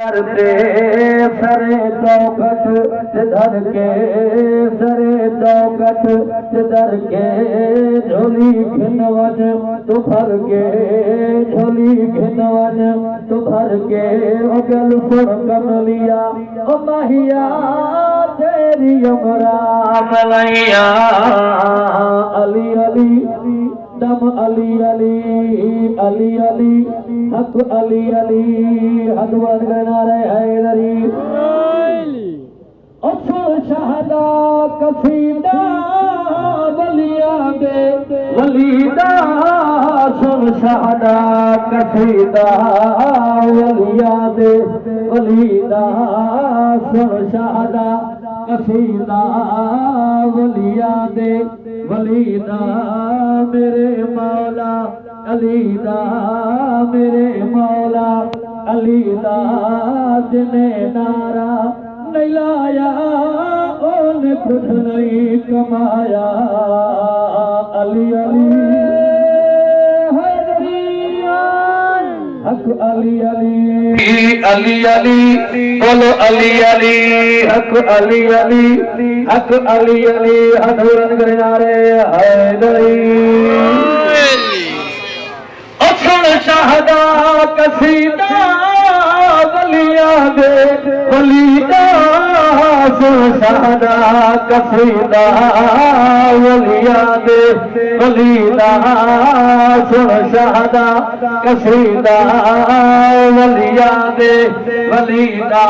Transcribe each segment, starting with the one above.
करते सरे चौकट धर के सरे चौकट धर के झोली घिनवन तू भर के झोली घिनवन तू भर के गल सुन कमलिया ओ महिया तेरी उमरा मलैया अली अली दम अली अली अली अली हक अली अली हदवत गनारे हैदरी अफसर शहदा कसीदा वलिया दे वलीदा सुन शहदा कसीदा वलिया दे वलीदा सुन शहदा कसीदा वलिया दे वलीदा मेरे मौला अलीदा मेरे मौला अलीदा जिने नारा नहीं लाया ओने कुछ नहीं कमाया अली अली हक अली अली अली अली बोलो अली अली हक अली अली हक अली अली हदूरन गनारे हैदरी सुन शहदा कसीदा वलिया दे वलीदा सुन शहदा कसीदा वलिया दे वलीदा सुन शहदा कसीदा वलिया दे वलीदा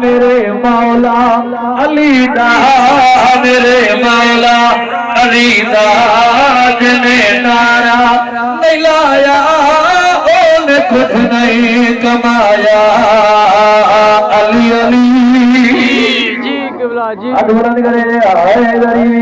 मेरे मौला अलीदा मेरे मौला अलीदा जिने नारा नहीं लाया ओने कुछ नहीं कमाया अली अली जी किबला जी अधूरा करे हैदरी